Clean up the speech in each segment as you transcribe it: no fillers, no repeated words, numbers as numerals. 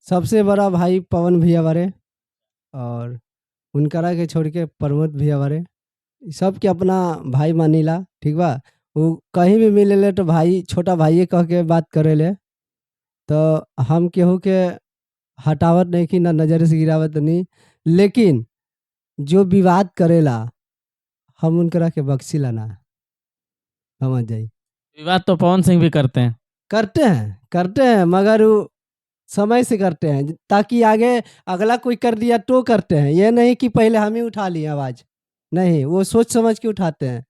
सबसे बड़ा भाई पवन भैया बारे और उनकरा के छोड़ के प्रमोद भैया बारे। सबके अपना भाई मानीला, ठीक बा। वो कहीं भी मिलेले तो भाई छोटा भाइये कह के बात करेले। तो हम केहू के हटावत नहीं कि ना नजर से गिरावत नहीं, लेकिन जो विवाद करेला हम उनकरा के बख्शिला ना, समझ जाई। विवाद तो पवन सिंह भी करते हैं। करते हैं मगर वो समय से करते हैं ताकि आगे अगला कोई कर दिया तो करते हैं, ये नहीं कि पहले हम ही उठा लिए आवाज। नहीं, वो सोच समझ के उठाते हैं।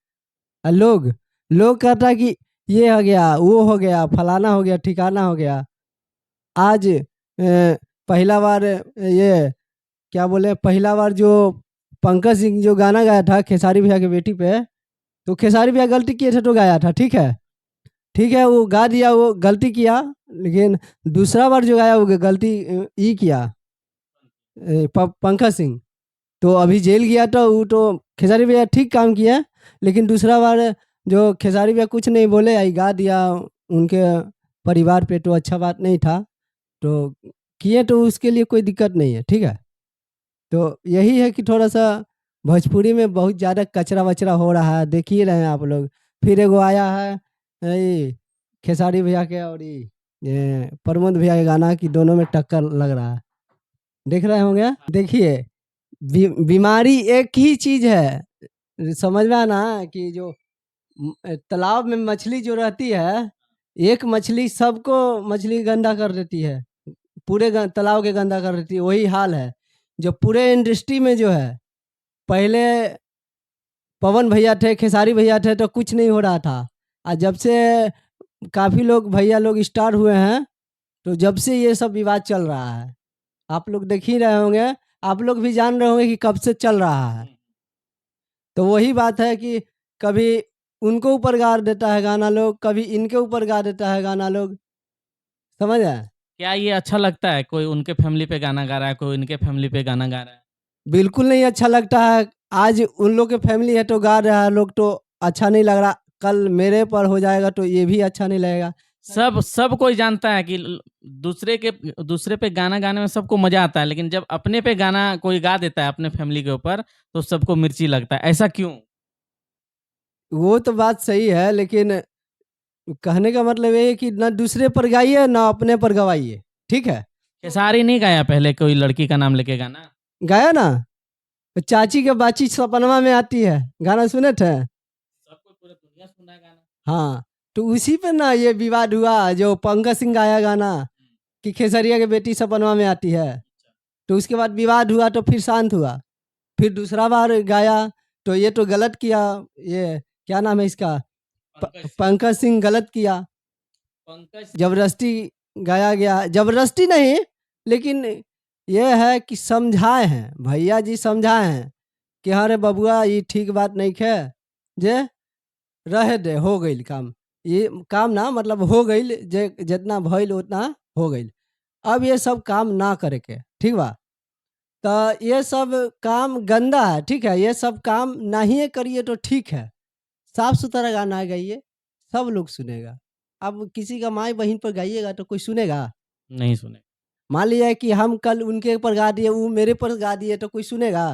और लोग लोग कहता है कि ये हो गया, वो हो गया, फलाना हो गया, ठिकाना हो गया। आज पहला बार ये क्या बोले, पहला बार जो पंकज सिंह जो गाना गाया था खेसारी भैया की बेटी पे, तो खेसारी भैया गलती किए थे तो गाया था, ठीक है। ठीक है, वो गा दिया, वो गलती किया। लेकिन दूसरा बार जो गाया वो गलती ई किया, पंकज सिंह। तो अभी जेल गया था वो, तो खेसारी भैया ठीक काम किया। लेकिन दूसरा बार जो खेसारी भैया कुछ नहीं बोले, आई गा दिया उनके परिवार पे, तो अच्छा बात नहीं था। तो किए तो उसके लिए कोई दिक्कत नहीं है, ठीक है। तो यही है कि थोड़ा सा भोजपुरी में बहुत ज़्यादा कचरा वचरा हो रहा है, देख ही रहे हैं आप लोग। फिर एगो आया है ये खेसारी भैया के और ये प्रमोद भैया के गाना की, दोनों में टक्कर लग रहा है, देख रहे होंगे। देखिए, बीमारी एक ही चीज है, समझ में आना कि जो तालाब में मछली जो रहती है, एक मछली सबको मछली गंदा कर देती है, पूरे तालाब के गंदा कर देती है। वही हाल है जो पूरे इंडस्ट्री में जो है। पहले पवन भैया थे, खेसारी भैया थे, तो कुछ नहीं हो रहा था। और जब से काफ़ी लोग भैया लोग स्टार हुए हैं, तो जब से ये सब विवाद चल रहा है, आप लोग देख ही रहे होंगे। आप लोग भी जान रहे होंगे कि कब से चल रहा है। तो वही बात है कि कभी उनको ऊपर गा देता है गाना लोग, कभी इनके ऊपर गा देता है गाना लोग, समझ आए। क्या ये अच्छा लगता है? कोई उनके फैमिली पे गाना गा रहा है, कोई इनके फैमिली पे गाना गा रहा है। बिल्कुल नहीं अच्छा लगता है। आज उन लोग के फैमिली है तो गा रहा है लोग, तो अच्छा नहीं लग रहा। कल मेरे पर हो जाएगा तो ये भी अच्छा नहीं लगेगा। सब कोई जानता है कि दूसरे पे गाना गाने में सबको मजा आता है, लेकिन जब अपने पे गाना कोई गा देता है अपने फैमिली के ऊपर, तो सबको मिर्ची लगता है। ऐसा क्यों? वो तो बात सही है, लेकिन कहने का मतलब ये है कि ना दूसरे पर गाइए ना अपने पर गवाइए, ठीक है। खेसारी नहीं गाया पहले कोई लड़की का नाम लेके गाना? गाया ना, चाची के बाची सपनवा में आती है, गाना सुने थे। सबको पूरा दुनिया सुना है गाना। हाँ, तो उसी पे ना ये विवाद हुआ, जो पंकज सिंह गाया गाना कि खेसरिया की बेटी सपनवा में आती है। तो उसके बाद विवाद हुआ तो फिर शांत हुआ। फिर दूसरा बार गाया तो ये तो गलत किया। ये क्या नाम है इसका, पंकज सिंह गलत किया। जबरदस्ती गाया गया, जबरदस्ती नहीं, लेकिन ये है कि समझाए हैं भैया जी, समझाए हैं कि अरे बबुआ ये ठीक बात नहीं है, जे रहे दे, हो गई काम। ये काम ना मतलब हो गई, जे जितना भइल उतना हो गई। अब ये सब काम ना करे के, ठीक बा। तो ये सब काम गंदा है, ठीक है। ये सब काम नहीं करिए तो ठीक है। साफ सुथरा गाना गाइए, सब लोग सुनेगा। अब किसी का माई बहन पर गाइएगा तो कोई सुनेगा? नहीं सुने। मान लिया कि हम कल उनके ऊपर गा दिए, वो मेरे पर गा दिए, तो कोई सुनेगा?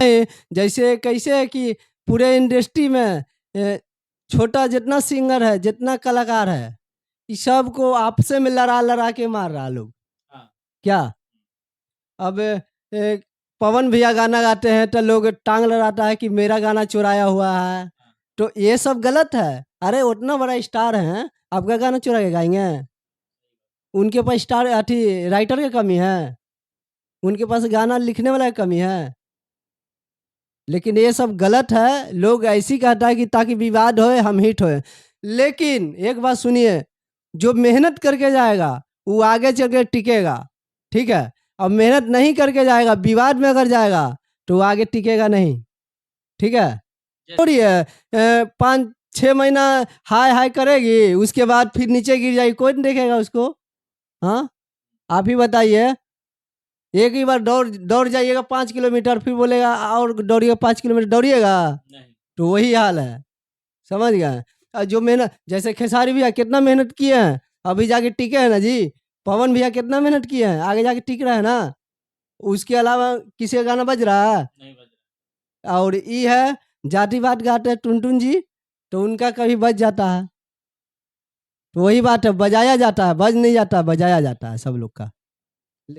जैसे कैसे है कि पूरे इंडस्ट्री में छोटा जितना सिंगर है, जितना कलाकार है, इस सब को आपसे में लड़ा लड़ा के मार रहा लोग। हाँ। क्या अब पवन भैया गाना गाते हैं तो लोग टांग लड़ाता है कि मेरा गाना चुराया हुआ है। तो ये सब गलत है। अरे उतना बड़ा स्टार है, आपका गाना चुरा के गाएंगे? उनके पास स्टार अथी राइटर की कमी है, उनके पास गाना लिखने वाला की कमी है। लेकिन ये सब गलत है। लोग ऐसी कहता है कि ताकि विवाद होए, हम हिट होए। लेकिन एक बात सुनिए, जो मेहनत करके जाएगा वो आगे चल के टिकेगा, ठीक है। अब मेहनत नहीं करके जाएगा, विवाद में अगर जाएगा तो वो आगे टिकेगा नहीं, ठीक है। थोड़ी है 5-6 महीना हाय हाय करेगी, उसके बाद फिर नीचे गिर जाएगी, कोई नहीं देखेगा उसको। हाँ, आप ही बताइए। एक ही बार दौड़ दौड़ जाइएगा 5 किलोमीटर, फिर बोलेगा और दौड़िएगा 5 किलोमीटर, दौड़िएगा? तो वही हाल है, समझ गए। जो मेहनत, जैसे खेसारी भैया कितना मेहनत किए हैं, अभी जाके टिके हैं ना जी। पवन भैया कितना मेहनत किए हैं, आगे जाके टिक रहा है ना। उसके अलावा किसी का गाना बज रहा है? नहीं बज रहा। और ये है जाति बात गाते हैं टुनटुन जी, तो उनका कभी बज जाता है। तो वही बात है, बजाया जाता है, बज नहीं जाता, बजाया जाता है सब लोग का।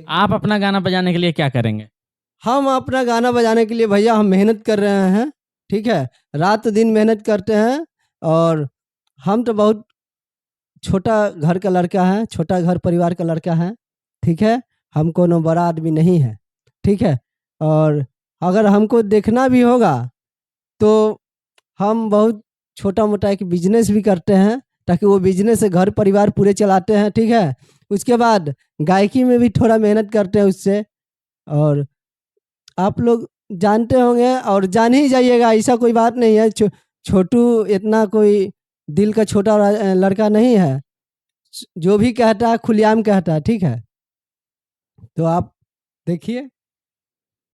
आप अपना गाना बजाने के लिए क्या करेंगे? हम अपना गाना बजाने के लिए भैया हम मेहनत कर रहे हैं, ठीक है, रात दिन मेहनत करते हैं। और हम तो बहुत छोटा घर का लड़का है, छोटा घर परिवार का लड़का है, ठीक है, हम कोनो बड़ा आदमी नहीं है, ठीक है। और अगर हमको देखना भी होगा तो हम बहुत छोटा मोटा एक बिजनेस भी करते हैं, ताकि वो बिजनेस से घर परिवार पूरे चलाते हैं, ठीक है। उसके बाद गायकी में भी थोड़ा मेहनत करते हैं उससे। और आप लोग जानते होंगे और जान ही जाइएगा, ऐसा कोई बात नहीं है। छोटू इतना कोई दिल का छोटा लड़का नहीं है, जो भी कहता है खुलेआम कहता है, ठीक है। तो आप देखिए।